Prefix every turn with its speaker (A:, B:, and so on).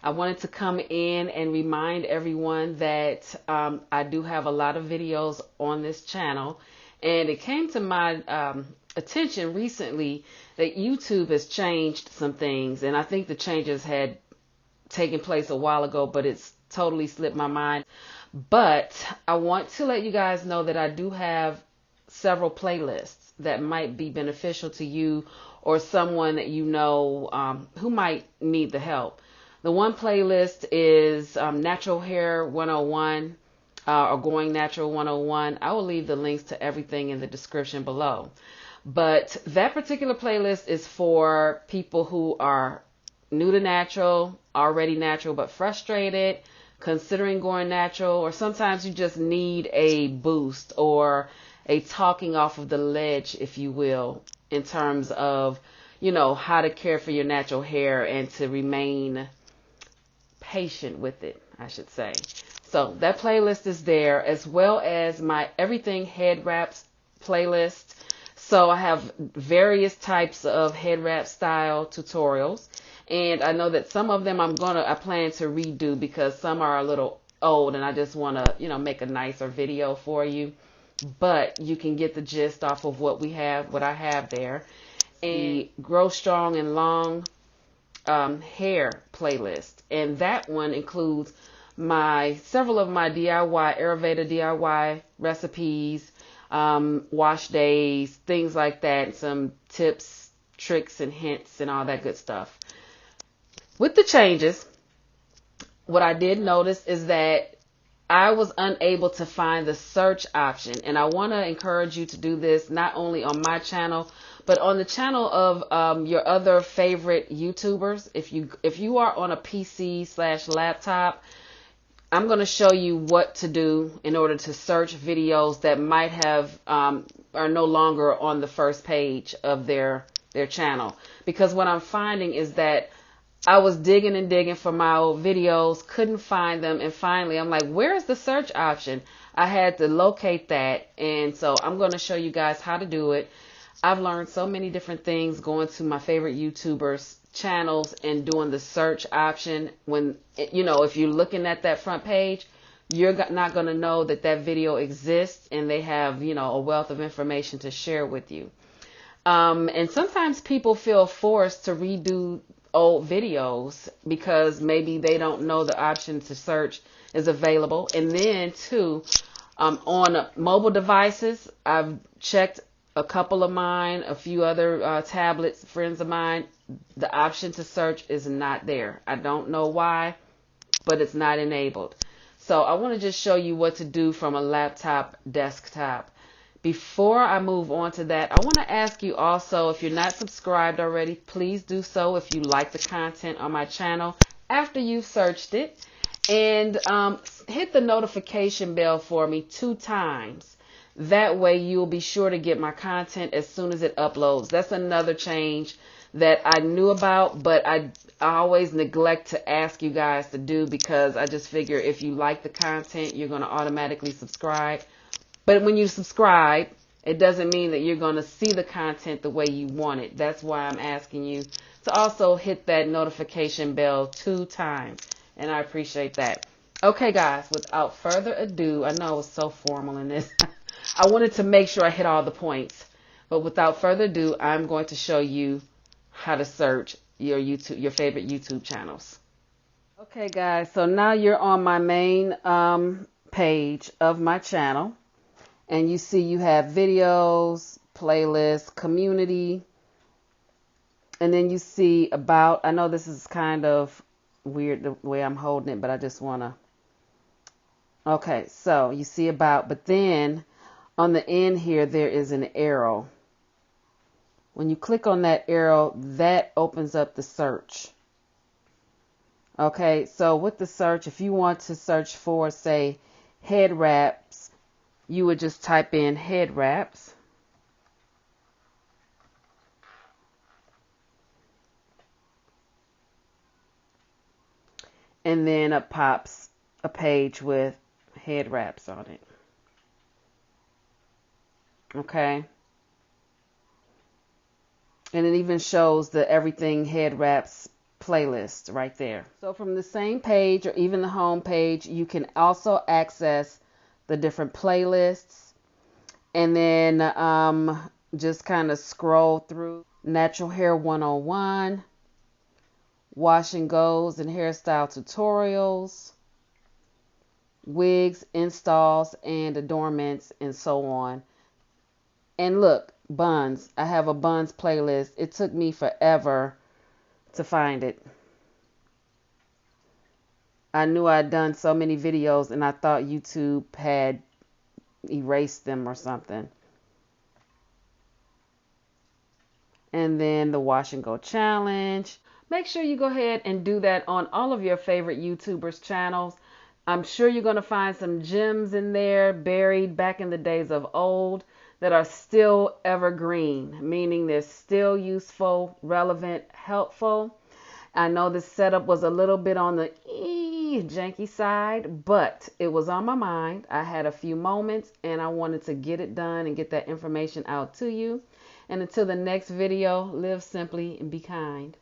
A: I wanted to come in and remind everyone that I do have a lot of videos on this channel, and it came to my attention recently that YouTube has changed some things, and I think the changes had taken place a while ago, but it's totally slipped my mind. But I want to let you guys know that I do have several playlists that might be beneficial to you or someone that you know who might need the help. The one playlist is Natural Hair 101 or Going Natural 101. I will leave the links to everything in the description below. But that particular playlist is for people who are new to natural, already natural, but frustrated, considering going natural, or sometimes you just need a boost or a talking off of the ledge, if you will, in terms of, you know, how to care for your natural hair and to remain patient with it, I should say. So that playlist is there, as well as my Everything Head Wraps playlist. So I have various types of head wrap style tutorials. And I know that some of them I plan to redo because some are a little old and I just want to, you know, make a nicer video for you. But you can get the gist off of what I have there. A Grow Strong and Long hair playlist. And that one includes several of my DIY, Ayurveda DIY recipes, wash days, things like that, some tips, tricks, and hints and all that good stuff. With the changes, what I did notice is that I was unable to find the search option, and I want to encourage you to do this not only on my channel, but on the channel of your other favorite YouTubers. If you are on a PC/laptop, I'm going to show you what to do in order to search videos that might have are no longer on the first page of their channel. Because what I'm finding is that I was digging and digging for my old videos, couldn't find them, and finally I'm like, where's the search option? I had to locate that, and so I'm going to show you guys how to do it. I've learned so many different things going to my favorite YouTubers channels and doing the search option. When, you know, if you're looking at that front page, you're not going to know that that video exists, and they have, you know, a wealth of information to share with you. And sometimes people feel forced to redo old videos because maybe they don't know the option to search is available. And then too, on mobile devices, I've checked a couple of mine, a few other tablets, friends of mine, the option to search is not there. I don't know why, but it's not enabled. So I want to just show you what to do from a laptop desktop. Before I move on to that, I want to ask you also, if you're not subscribed already, please do so if you like the content on my channel after you've searched it. And hit the notification bell for me 2 times. That way you'll be sure to get my content as soon as it uploads. That's another change that I knew about, but I always neglect to ask you guys to do, because I just figure if you like the content, you're going to automatically subscribe. But when you subscribe, it doesn't mean that you're going to see the content the way you want it. That's why I'm asking you to also hit that notification bell 2 times. And I appreciate that. Okay, guys, without further ado, I know I was so formal in this. I wanted to make sure I hit all the points. But without further ado, I'm going to show you how to search your favorite YouTube channels. Okay, guys, so now you're on my main page of my channel. And you see you have videos, playlists, community, and then you see about. I know this is kind of weird the way I'm holding it, but I just want to. Okay, so you see about, but then on the end here, there is an arrow. When you click on that arrow, that opens up the search. Okay, so with the search, if you want to search for, say, head wraps, you would just type in head wraps. And then up pops a page with head wraps on it. Okay. And it even shows the Everything Head Wraps playlist right there. So from the same page or even the home page, you can also access the different playlists, and then just kind of scroll through Natural Hair 101, Wash and Goes and Hairstyle Tutorials, wigs, installs, and adornments, and so on. And look, buns. I have a buns playlist. It took me forever to find it. I knew I'd done so many videos and I thought YouTube had erased them or something. And then the wash and go challenge. Make sure you go ahead and do that on all of your favorite YouTubers' channels. I'm sure you're going to find some gems in there buried back in the days of old that are still evergreen, meaning they're still useful, relevant, helpful. I know this setup was a little bit on the janky side, but it was on my mind. I had a few moments and I wanted to get it done and get that information out to you. And until the next video, live simply and be kind.